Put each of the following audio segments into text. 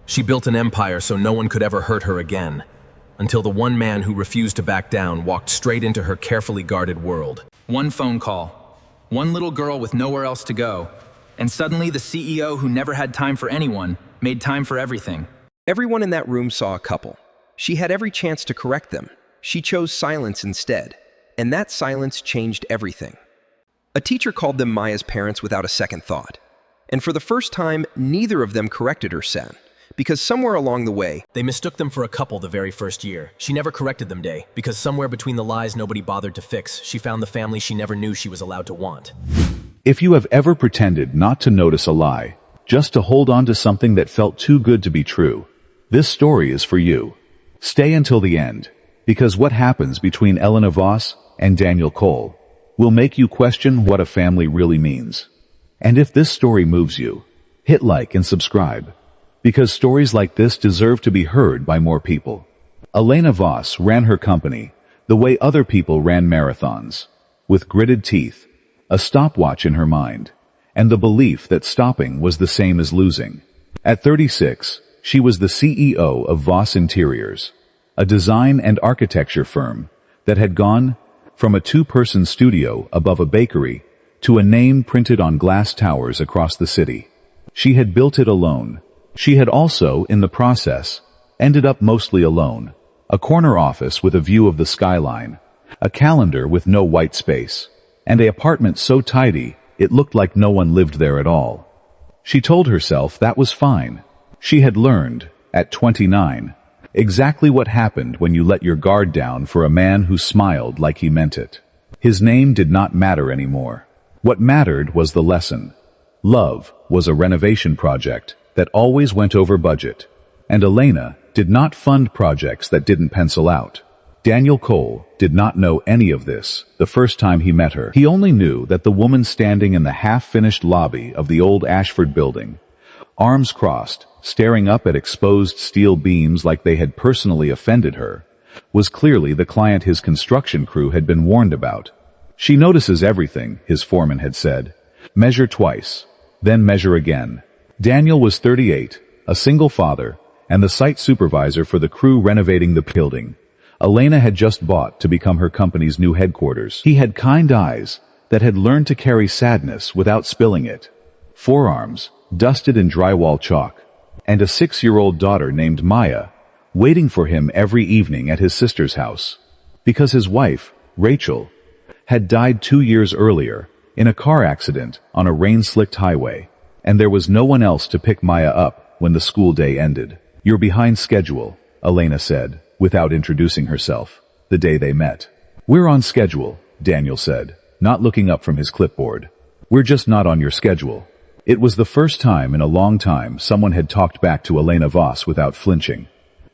She built an empire so no one could ever hurt her again, until the one man who refused to back down walked straight into her carefully guarded world. One phone call, one little girl with nowhere else to go, and suddenly the CEO who never had time for anyone made time for everything. Everyone in that room saw a couple. She had every chance to correct them. She chose silence instead, and that silence changed everything. A teacher called them Maya's parents without a second thought. And for the first time, neither of them corrected her son, because somewhere along the way, They mistook them for a couple the very first year. She never corrected them, Day, because somewhere between the lies nobody bothered to fix, she found the family she never knew she was allowed to want. If you have ever pretended not to notice a lie, just to hold on to something that felt too good to be true, this story is for you. Stay until the end, because what happens between Elena Voss and Daniel Cole will make you question what a family really means. And if this story moves you, hit like and subscribe, because stories like this deserve to be heard by more people. Elena Voss ran her company the way other people ran marathons, with gritted teeth, a stopwatch in her mind, and the belief that stopping was the same as losing. At 36, she was the CEO of Voss Interiors, a design and architecture firm that had gone from a two-person studio above a bakery to a name printed on glass towers across the city. She had built it alone. She had also, in the process, ended up mostly alone. A corner office with a view of the skyline, a calendar with no white space, and an apartment so tidy it looked like no one lived there at all. She told herself that was fine. She had learned, at 29, exactly what happened when you let your guard down for a man who smiled like he meant it. His name did not matter anymore. What mattered was the lesson. Love was a renovation project that always went over budget, and Elena did not fund projects that didn't pencil out. Daniel Cole did not know any of this the first time he met her. He only knew that the woman standing in the half-finished lobby of the old Ashford building, arms crossed, staring up at exposed steel beams like they had personally offended her, was clearly the client his construction crew had been warned about. She notices everything, his foreman had said. Measure twice, then measure again. Daniel was 38, a single father, and the site supervisor for the crew renovating the building Elena had just bought to become her company's new headquarters. He had kind eyes that had learned to carry sadness without spilling it, forearms dusted in drywall chalk, and a 6-year-old daughter named Maya, waiting for him every evening at his sister's house, because his wife, Rachel, had died 2 years earlier in a car accident on a rain-slicked highway, and there was no one else to pick Maya up when the school day ended. "You're behind schedule," Elena said, without introducing herself, the day they met. "We're on schedule," Daniel said, not looking up from his clipboard. "We're just not on your schedule." It was the first time in a long time someone had talked back to Elena Voss without flinching.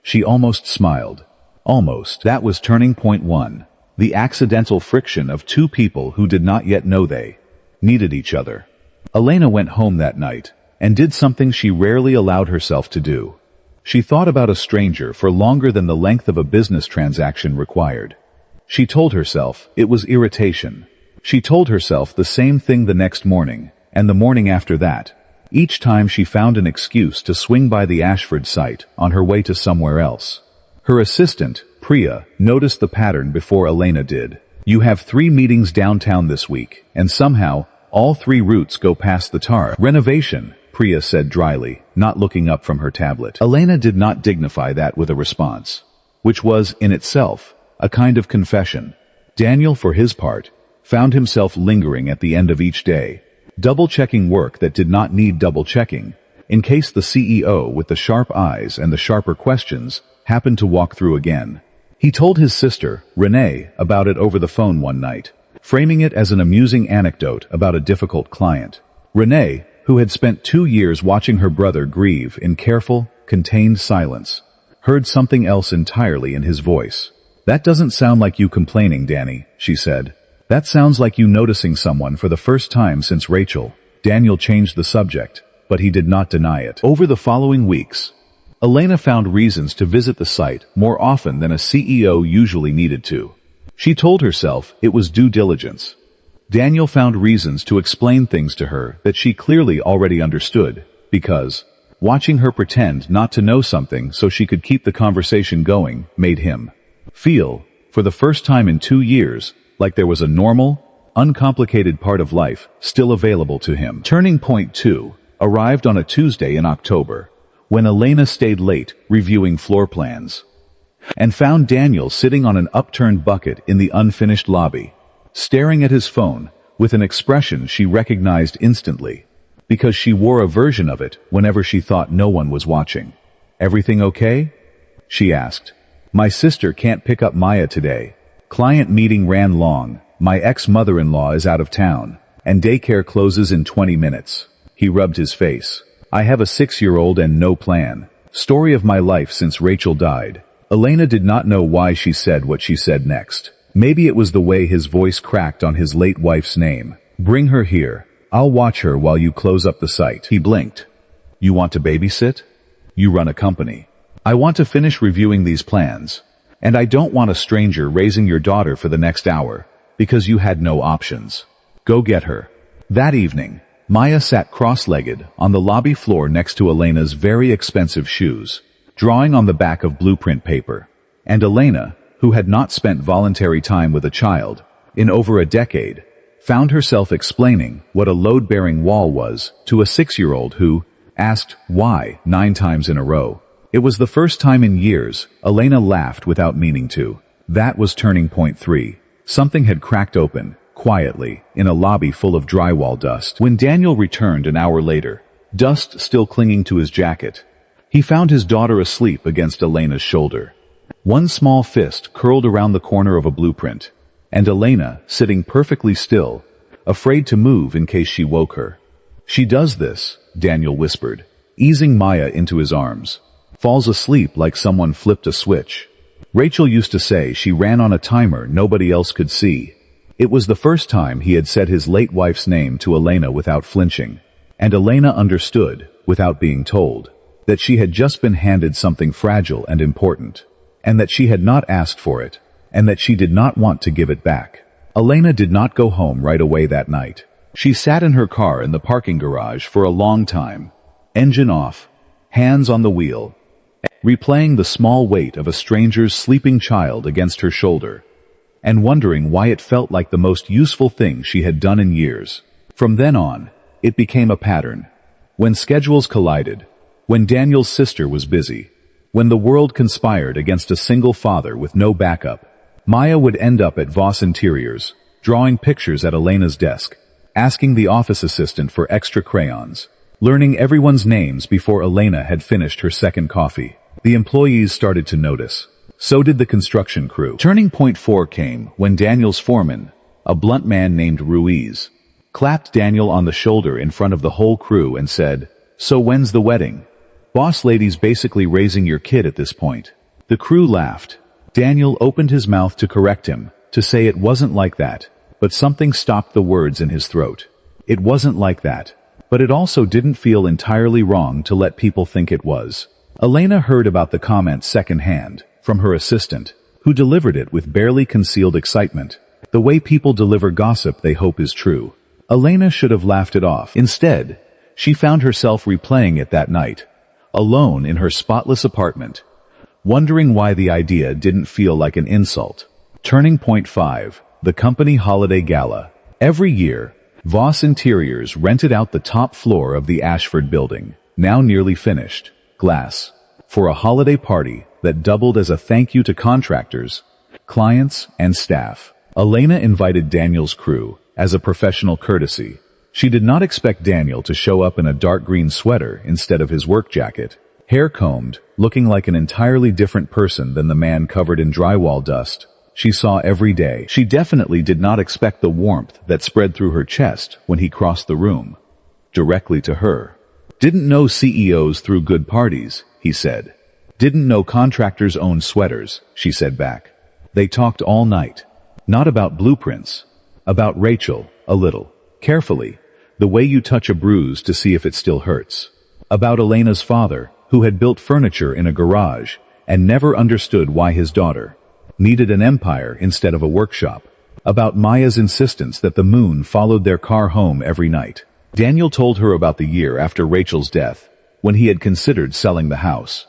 She almost smiled. Almost. That was turning point one. The accidental friction of two people who did not yet know they needed each other. Elena went home that night and did something she rarely allowed herself to do. She thought about a stranger for longer than the length of a business transaction required. She told herself it was irritation. She told herself the same thing the next morning, and the morning after that. Each time she found an excuse to swing by the Ashford site on her way to somewhere else. Her assistant, Priya, noticed the pattern before Elena did. "You have 3 meetings downtown this week, and somehow, all 3 routes go past the tar renovation," Priya said dryly, not looking up from her tablet. Elena did not dignify that with a response, which was, in itself, a kind of confession. Daniel, for his part, found himself lingering at the end of each day, double-checking work that did not need double-checking, in case the CEO with the sharp eyes and the sharper questions happened to walk through again. He told his sister, Renee, about it over the phone one night, framing it as an amusing anecdote about a difficult client. Renee, who had spent 2 years watching her brother grieve in careful, contained silence, heard something else entirely in his voice. "That doesn't sound like you complaining, Danny," she said. "That sounds like you noticing someone for the first time since Rachel." Daniel changed the subject, but he did not deny it. Over the following weeks, Elena found reasons to visit the site more often than a CEO usually needed to. She told herself it was due diligence. Daniel found reasons to explain things to her that she clearly already understood, because Watching her pretend not to know something so she could keep the conversation going made him feel, for the first time in 2 years, like there was a normal, uncomplicated part of life still available to him. Turning point 2 arrived on a Tuesday in October, when Elena stayed late reviewing floor plans, and found Daniel sitting on an upturned bucket in the unfinished lobby, staring at his phone with an expression she recognized instantly, because she wore a version of it whenever she thought no one was watching. "Everything okay?" she asked. "My sister can't pick up Maya today. Client meeting ran long, my ex-mother-in-law is out of town, and daycare closes in 20 minutes. He rubbed his face. "I have a 6-year-old and no plan. Story of my life since Rachel died." Elena did not know why she said what she said next. Maybe it was the way his voice cracked on his late wife's name. "Bring her here. I'll watch her while you close up the site." He blinked. "You want to babysit? You run a company. I want to finish reviewing these plans. And I don't want a stranger raising your daughter for the next hour, because you had no options. Go get her." That evening, Maya sat cross-legged on the lobby floor next to Elena's very expensive shoes, drawing on the back of blueprint paper. And Elena, who had not spent voluntary time with a child in over a decade, found herself explaining what a load-bearing wall was to a 6-year-old who asked why 9 times in a row. It was the first time in years Elena laughed without meaning to. That was turning point 3. Something had cracked open, quietly, in a lobby full of drywall dust. When Daniel returned an hour later, dust still clinging to his jacket, he found his daughter asleep against Elena's shoulder. One small fist curled around the corner of a blueprint, and Elena sitting perfectly still, afraid to move in case she woke her. "She does this," Daniel whispered, easing Maya into his arms. "Falls asleep like someone flipped a switch. Rachel used to say she ran on a timer nobody else could see." It was the first time he had said his late wife's name to Elena without flinching, and Elena understood, without being told, that she had just been handed something fragile and important, and that she had not asked for it, and that she did not want to give it back. Elena did not go home right away that night. She sat in her car in the parking garage for a long time, engine off, hands on the wheel, replaying the small weight of a stranger's sleeping child against her shoulder, and wondering why it felt like the most useful thing she had done in years. From then on, it became a pattern. When schedules collided, when Daniel's sister was busy, when the world conspired against a single father with no backup, Maya would end up at Voss Interiors, drawing pictures at Elena's desk, asking the office assistant for extra crayons, learning everyone's names before Elena had finished her second coffee. The employees started to notice. So did the construction crew. Turning point 4 came when Daniel's foreman, a blunt man named Ruiz, clapped Daniel on the shoulder in front of the whole crew and said, "So when's the wedding? Boss lady's basically raising your kid at this point." The crew laughed. Daniel opened his mouth to correct him, to say it wasn't like that, but something stopped the words in his throat. It wasn't like that, but it also didn't feel entirely wrong to let people think it was. Elena heard about the comment secondhand, from her assistant, who delivered it with barely concealed excitement, the way people deliver gossip they hope is true. Elena should have laughed it off. Instead, she found herself replaying it that night, alone in her spotless apartment, wondering why the idea didn't feel like an insult. Turning point 5, the company holiday gala. Every year, Voss Interiors rented out the top floor of the Ashford building, now nearly finished, glass, for a holiday party that doubled as a thank you to contractors, clients, and staff. Elena invited Daniel's crew as a professional courtesy. She did not expect Daniel to show up in a dark green sweater instead of his work jacket, hair combed, looking like an entirely different person than the man covered in drywall dust she saw every day. She definitely did not expect the warmth that spread through her chest when he crossed the room, directly to her. "Didn't know CEOs threw good parties," he said. "Didn't know contractors owned sweaters," she said back. They talked all night. Not about blueprints. About Rachel, a little. Carefully, the way you touch a bruise to see if it still hurts. About Elena's father, who had built furniture in a garage and never understood why his daughter needed an empire instead of a workshop. About Maya's insistence that the moon followed their car home every night. Daniel told her about the year after Rachel's death, when he had considered selling the house.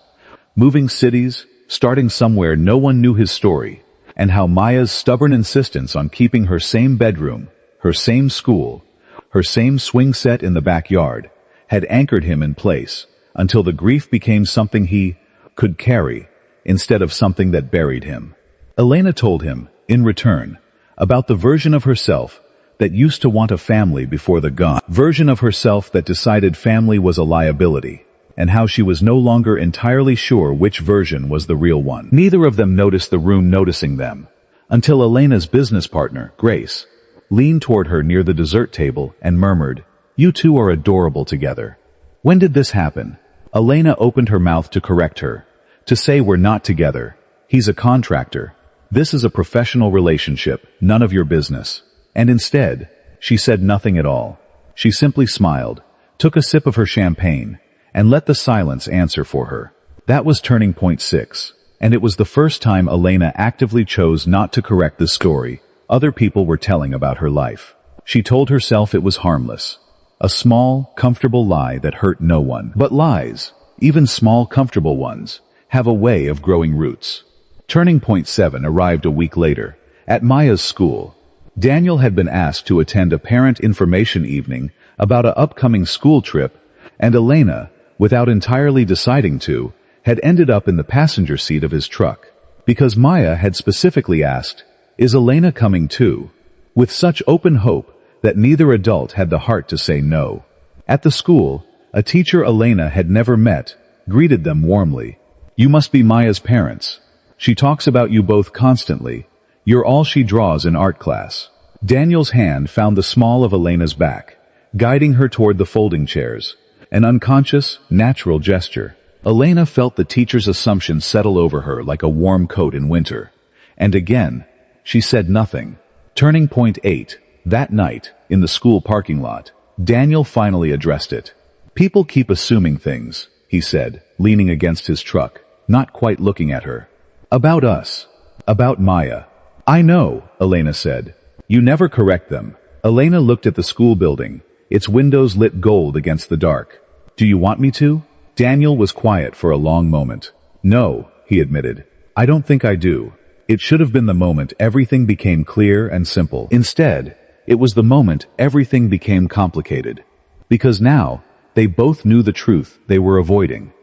Moving cities, starting somewhere no one knew his story, and how Maya's stubborn insistence on keeping her same bedroom, her same school, her same swing set in the backyard, had anchored him in place until the grief became something he could carry instead of something that buried him. Elena told him, in return, about the version of herself that used to want a family before the version of herself that decided family was a liability, and how she was no longer entirely sure which version was the real one. Neither of them noticed the room noticing them, until Elena's business partner, Grace, leaned toward her near the dessert table and murmured, "You two are adorable together." When did this happen? Elena opened her mouth to correct her, to say we're not together. He's a contractor. This is a professional relationship, none of your business. And instead, she said nothing at all. She simply smiled, took a sip of her champagne, and let the silence answer for her. That was turning point 6, and it was the first time Elena actively chose not to correct the story other people were telling about her life. She told herself it was harmless. A small, comfortable lie that hurt no one. But lies, even small, comfortable ones, have a way of growing roots. Turning point 7 arrived a week later, at Maya's school. Daniel had been asked to attend a parent information evening about an upcoming school trip, and Elena, without entirely deciding to, had ended up in the passenger seat of his truck. Because Maya had specifically asked, "Is Elena coming too?" with such open hope that neither adult had the heart to say no. At the school, a teacher Elena had never met greeted them warmly. "You must be Maya's parents. She talks about you both constantly. You're all she draws in art class." Daniel's hand found the small of Elena's back, guiding her toward the folding chairs. An unconscious, natural gesture. Elena felt the teacher's assumption settle over her like a warm coat in winter. And again, she said nothing. Turning point 8. That night, in the school parking lot, Daniel finally addressed it. "People keep assuming things," he said, leaning against his truck, not quite looking at her. "About us. About Maya." "I know," Elena said. "You never correct them." Elena looked at the school building, its windows lit gold against the dark. "Do you want me to?" Daniel was quiet for a long moment. "No," he admitted. "I don't think I do." It should have been the moment everything became clear and simple. Instead, it was the moment everything became complicated. Because now, they both knew the truth they were avoiding.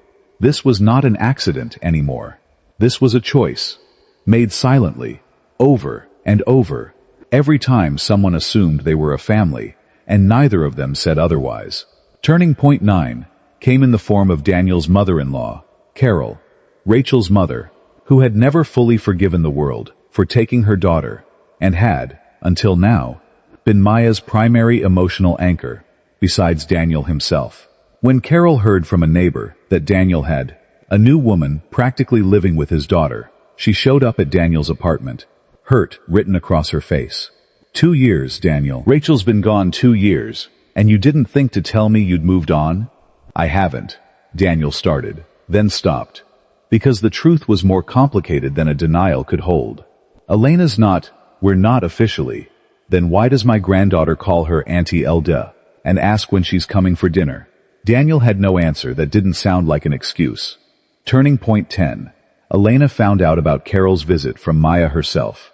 This was not an accident anymore. This was a choice, made silently, over and over, every time someone assumed they were a family, and neither of them said otherwise. Turning point 9 came in the form of Daniel's mother-in-law, Carol, Rachel's mother, who had never fully forgiven the world for taking her daughter, and had, until now, been Maya's primary emotional anchor, besides Daniel himself. When Carol heard from a neighbor that Daniel had a new woman practically living with his daughter, she showed up at Daniel's apartment, hurt written across her face. 2 years, Daniel. Rachel's been gone 2 years, and you didn't think to tell me you'd moved on? I haven't, Daniel started, then stopped. Because the truth was more complicated than a denial could hold. Elena's not, we're not officially. Then why does my granddaughter call her Auntie Elda and ask when she's coming for dinner? Daniel had no answer that didn't sound like an excuse. Turning point 10. Elena found out about Carol's visit from Maya herself,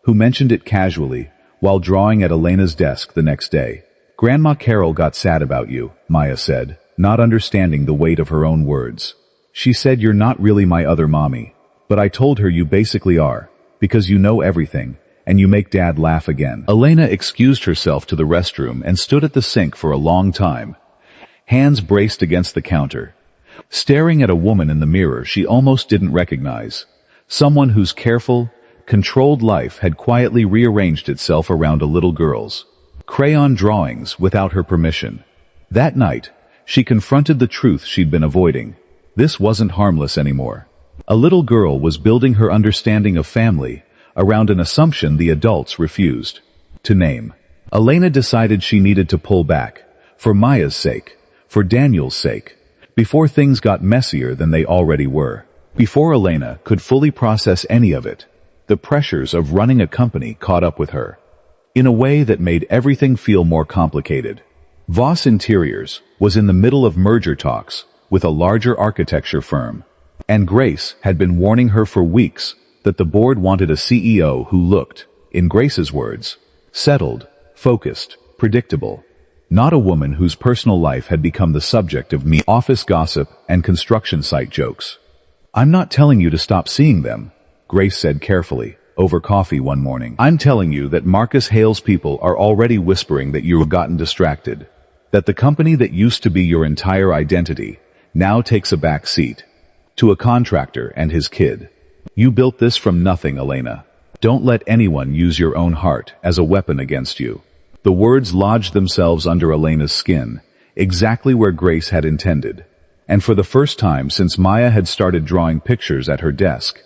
who mentioned it casually while drawing at Elena's desk the next day. Grandma Carol got sad about you, Maya said, not understanding the weight of her own words. She said you're not really my other mommy, but I told her you basically are, because you know everything, and you make Dad laugh again. Elena excused herself to the restroom and stood at the sink for a long time, hands braced against the counter, staring at a woman in the mirror she almost didn't recognize, someone whose careful, controlled life had quietly rearranged itself around a little girl's crayon drawings without her permission. That night, she confronted the truth she'd been avoiding. This wasn't harmless anymore. A little girl was building her understanding of family around an assumption the adults refused to name. Elena decided she needed to pull back, for Maya's sake, for Daniel's sake, before things got messier than they already were. Before Elena could fully process any of it, the pressures of running a company caught up with her, in a way that made everything feel more complicated. Voss Interiors was in the middle of merger talks with a larger architecture firm. And Grace had been warning her for weeks that the board wanted a CEO who looked, in Grace's words, settled, focused, predictable. Not a woman whose personal life had become the subject of office gossip and construction site jokes. "I'm not telling you to stop seeing them," Grace said carefully, over coffee one morning. "I'm telling you that Marcus Hale's people are already whispering that you've gotten distracted. That the company that used to be your entire identity now takes a back seat to a contractor and his kid. You built this from nothing, Elena. Don't let anyone use your own heart as a weapon against you." The words lodged themselves under Elena's skin, exactly where Grace had intended. And for the first time since Maya had started drawing pictures at her desk,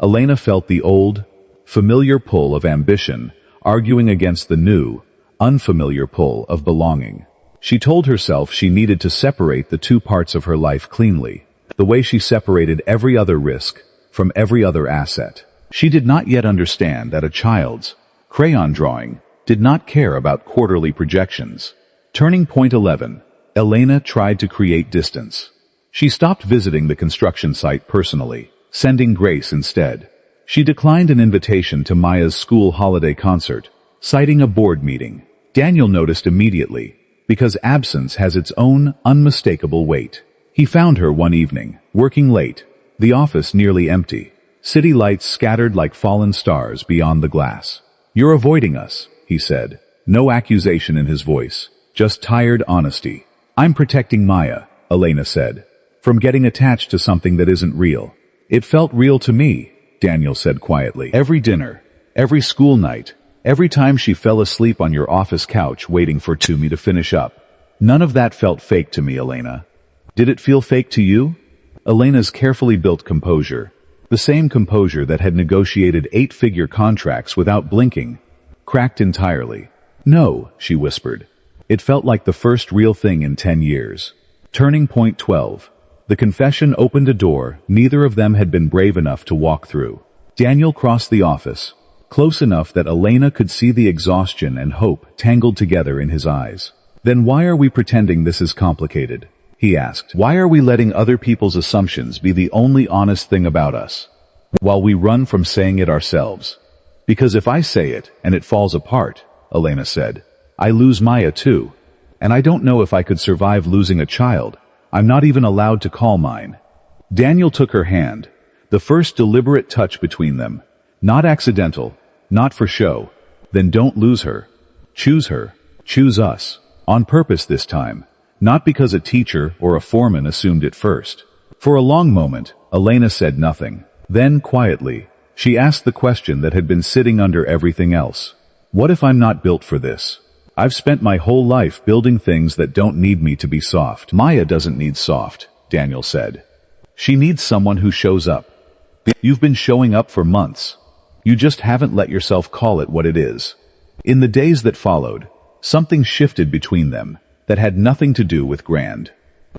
Elena felt the old, familiar pull of ambition arguing against the new, unfamiliar pull of belonging. She told herself she needed to separate the two parts of her life cleanly, the way she separated every other risk from every other asset. She did not yet understand that a child's crayon drawing did not care about quarterly projections. Turning point 11, Elena tried to create distance. She stopped visiting the construction site personally, sending Grace instead. She declined an invitation to Maya's school holiday concert, citing a board meeting. Daniel noticed immediately, because absence has its own unmistakable weight. He found her one evening, working late, the office nearly empty, city lights scattered like fallen stars beyond the glass. "You're avoiding us," he said, no accusation in his voice, just tired honesty. "I'm protecting Maya," Elena said, "from getting attached to something that isn't real." "It felt real to me," Daniel said quietly. "Every dinner, every school night, every time she fell asleep on your office couch waiting for me to finish up. None of that felt fake to me, Elena." "Did it feel fake to you?" Elena's carefully built composure, the same composure that had negotiated 8-figure contracts without blinking, cracked entirely. "No," she whispered. It felt like the first real thing in 10 years. Turning point 12. The confession opened a door neither of them had been brave enough to walk through. Daniel crossed the office, close enough that Elena could see the exhaustion and hope tangled together in his eyes. "Then why are we pretending this is complicated?" he asked. "Why are we letting other people's assumptions be the only honest thing about us, while we run from saying it ourselves?" "Because if I say it and it falls apart," Elena said, "I lose Maya too. And I don't know if I could survive losing a child I'm not even allowed to call mine." Daniel took her hand, the first deliberate touch between them. Not accidental, not for show. "Then don't lose her. Choose her. Choose us. On purpose this time. Not because a teacher or a foreman assumed it first." For a long moment, Elena said nothing. Then, quietly, she asked the question that had been sitting under everything else. "What if I'm not built for this? I've spent my whole life building things that don't need me to be soft." "Maya doesn't need soft," Daniel said. "She needs someone who shows up. You've been showing up for months. You just haven't let yourself call it what it is." In the days that followed, something shifted between them that had nothing to do with grand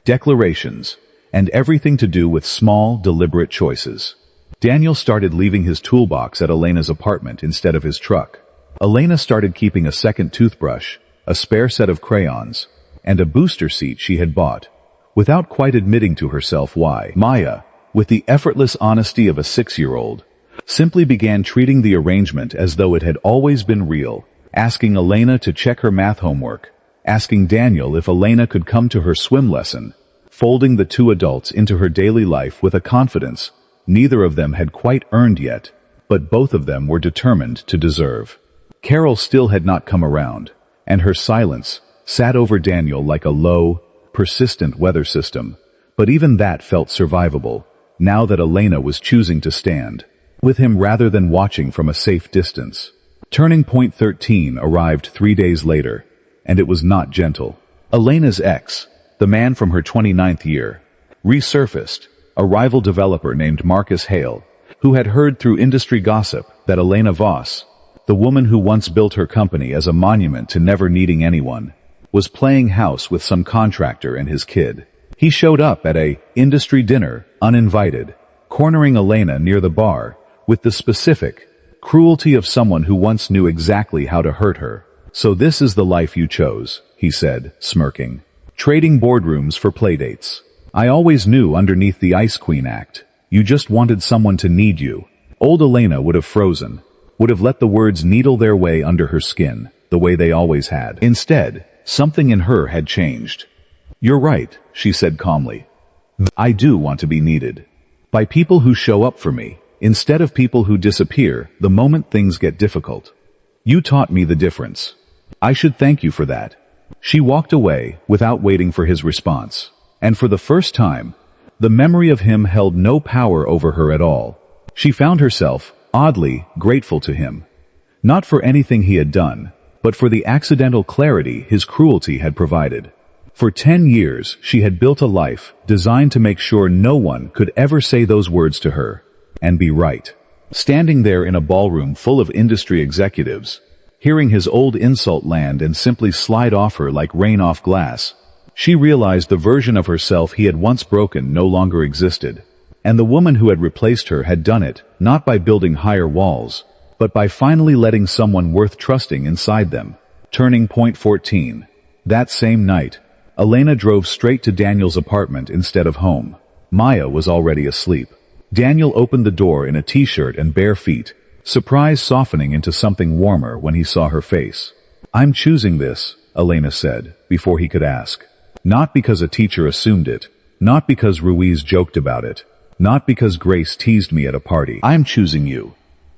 declarations and everything to do with small, deliberate choices. Daniel started leaving his toolbox at Elena's apartment instead of his truck. Elena started keeping a second toothbrush, a spare set of crayons, and a booster seat she had bought, without quite admitting to herself why. Maya, with the effortless honesty of a 6-year-old, simply began treating the arrangement as though it had always been real, asking Elena to check her math homework, asking Daniel if Elena could come to her swim lesson, folding the two adults into her daily life with a confidence neither of them had quite earned yet, but both of them were determined to deserve. Carol still had not come around, and her silence sat over Daniel like a low, persistent weather system, but even that felt survivable, now that Elena was choosing to stand with him rather than watching from a safe distance. Turning point 13 arrived 3 days later, and it was not gentle. Elena's ex, the man from her 29th year, resurfaced, a rival developer named Marcus Hale, who had heard through industry gossip that Elena Voss, the woman who once built her company as a monument to never needing anyone, was playing house with some contractor and his kid. He showed up at a industry dinner, uninvited, cornering Elena near the bar, with the specific cruelty of someone who once knew exactly how to hurt her. "So this is the life you chose," he said, smirking. "Trading boardrooms for playdates. I always knew underneath the Ice Queen act, you just wanted someone to need you. Old Elena would have frozen, would have let the words needle their way under her skin, the way they always had. Instead, something in her had changed. You're right, she said calmly. I do want to be needed. By people who show up for me, instead of people who disappear the moment things get difficult. You taught me the difference. I should thank you for that. She walked away without waiting for his response, and for the first time, the memory of him held no power over her at all. She found herself, oddly, grateful to him. Not for anything he had done, but for the accidental clarity his cruelty had provided. For 10 years, she had built a life designed to make sure no one could ever say those words to her, and be right. Standing there in a ballroom full of industry executives, hearing his old insult land and simply slide off her like rain off glass, she realized the version of herself he had once broken no longer existed. And the woman who had replaced her had done it, not by building higher walls, but by finally letting someone worth trusting inside them. Turning point 14. That same night, Elena drove straight to Daniel's apartment instead of home. Maya was already asleep. Daniel opened the door in a t-shirt and bare feet, surprise softening into something warmer when he saw her face. I'm choosing this, Elena said, before he could ask. Not because a teacher assumed it, not because Ruiz joked about it, not because Grace teased me at a party. I'm choosing you.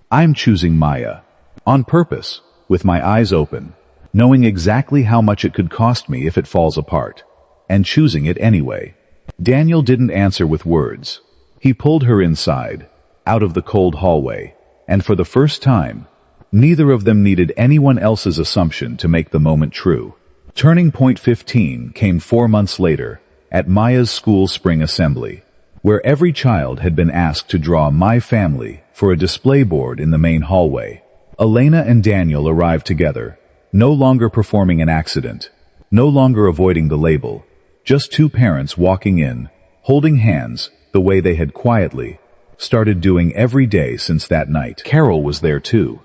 I'm choosing Maya. On purpose, with my eyes open, knowing exactly how much it could cost me if it falls apart, and choosing it anyway. Daniel didn't answer with words. He pulled her inside, out of the cold hallway, and for the first time, neither of them needed anyone else's assumption to make the moment true. Turning point 15 came 4 months later, at Maya's school spring assembly, where every child had been asked to draw My Family for a display board in the main hallway. Elena and Daniel arrived together, no longer performing an accident, no longer avoiding the label, just two parents walking in, holding hands the way they had quietly started doing every day since that night. Carol was there too.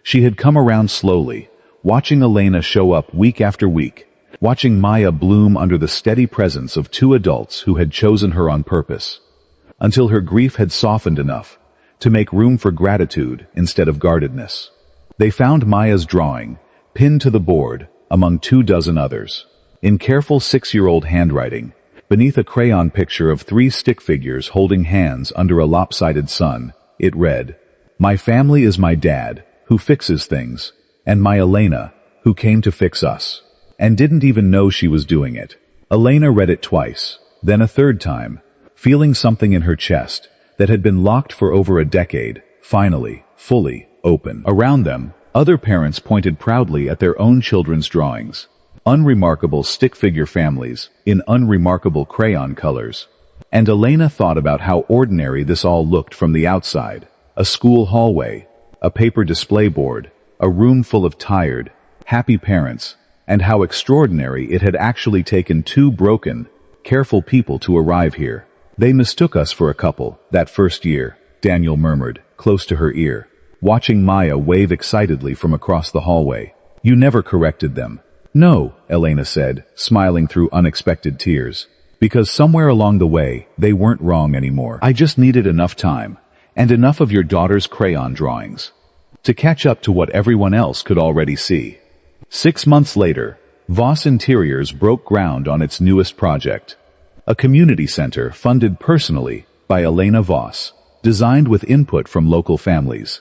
She had come around slowly, watching Elena show up week after week, watching Maya bloom under the steady presence of two adults who had chosen her on purpose, until her grief had softened enough to make room for gratitude instead of guardedness. They found Maya's drawing, pinned to the board, among 24 others. In careful 6-year-old handwriting, beneath a crayon picture of 3 stick figures holding hands under a lopsided sun, it read, My family is my dad, who fixes things, and my Elena, who came to fix us, and didn't even know she was doing it. Elena read it twice, then a third time, feeling something in her chest that had been locked for over a decade, finally, fully open. Around them, other parents pointed proudly at their own children's drawings, unremarkable stick-figure families in unremarkable crayon colors. And Elena thought about how ordinary this all looked from the outside. A school hallway, a paper display board, a room full of tired, happy parents, and how extraordinary it had actually taken 2 broken, careful people to arrive here. They mistook us for a couple, that first year, Daniel murmured, close to her ear, watching Maya wave excitedly from across the hallway. You never corrected them. No, Elena said, smiling through unexpected tears, because somewhere along the way, they weren't wrong anymore. I just needed enough time, and enough of your daughter's crayon drawings, to catch up to what everyone else could already see. 6 months later, Voss Interiors broke ground on its newest project, a community center funded personally by Elena Voss, designed with input from local families,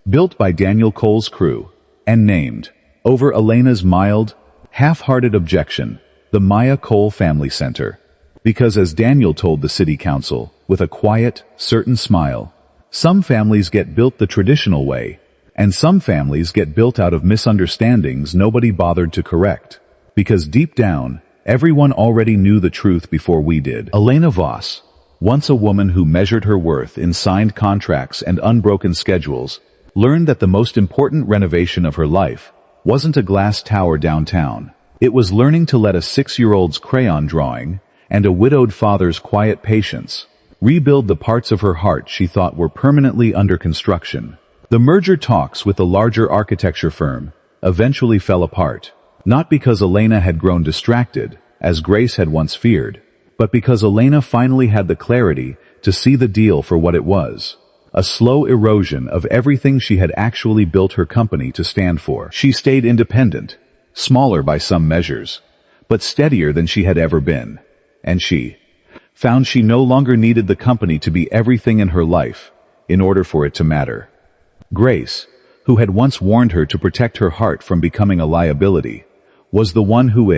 built by Daniel Cole's crew, and named, over Elena's mild, half-hearted objection, the Maya Cole Family Center, because as Daniel told the city council, with a quiet, certain smile, some families get built the traditional way, and some families get built out of misunderstandings nobody bothered to correct, because deep down, everyone already knew the truth before we did. Elena Voss, once a woman who measured her worth in signed contracts and unbroken schedules, learned that the most important renovation of her life wasn't a glass tower downtown. It was learning to let a 6-year-old's crayon drawing and a widowed father's quiet patience rebuild the parts of her heart she thought were permanently under construction. The merger talks with the larger architecture firm eventually fell apart, not because Elena had grown distracted, as Grace had once feared, but because Elena finally had the clarity to see the deal for what it was. A slow erosion of everything she had actually built her company to stand for. She stayed independent, smaller by some measures, but steadier than she had ever been. And she found she no longer needed the company to be everything in her life in order for it to matter. Grace, who had once warned her to protect her heart from becoming a liability, was the one who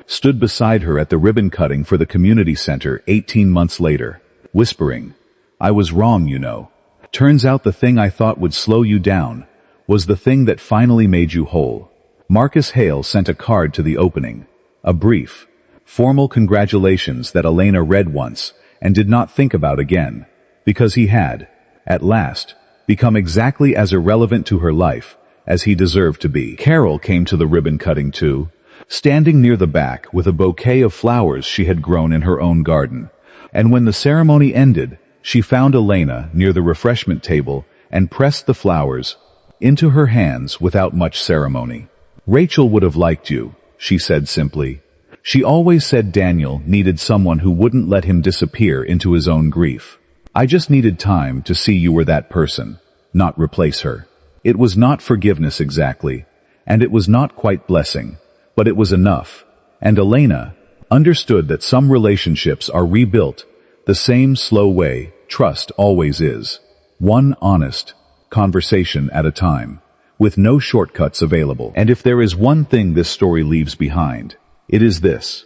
stood beside her at the ribbon cutting for the community center 18 months later, whispering, "I was wrong, you know. Turns out the thing I thought would slow you down was the thing that finally made you whole." Marcus Hale sent a card to the opening, a brief, formal congratulations that Elena read once and did not think about again, because he had, at last, become exactly as irrelevant to her life as he deserved to be. Carol came to the ribbon cutting too, standing near the back with a bouquet of flowers she had grown in her own garden. And when the ceremony ended, she found Elena near the refreshment table and pressed the flowers into her hands without much ceremony. "Rachel would have liked you," she said simply. "She always said Daniel needed someone who wouldn't let him disappear into his own grief. I just needed time to see you were that person, not replace her." It was not forgiveness exactly, and it was not quite blessing, but it was enough. And Elena understood that some relationships are rebuilt the same slow way trust always is. One honest conversation at a time, with no shortcuts available. And if there is one thing this story leaves behind, it is this.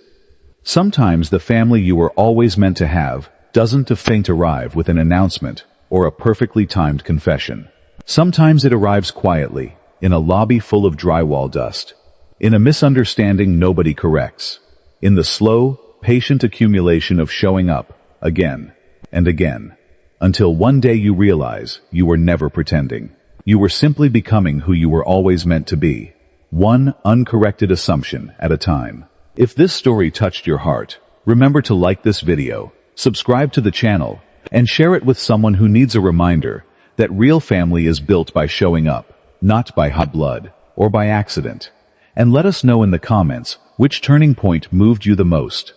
Sometimes the family you were always meant to have doesn't arrive with an announcement or a perfectly timed confession. Sometimes it arrives quietly, in a lobby full of drywall dust, in a misunderstanding nobody corrects, in the slow, patient accumulation of showing up, again and again, until one day you realize you were never pretending. You were simply becoming who you were always meant to be, one uncorrected assumption at a time. If this story touched your heart, remember to like this video, subscribe to the channel, and share it with someone who needs a reminder that real family is built by showing up, not by hot blood or by accident. And let us know in the comments which turning point moved you the most.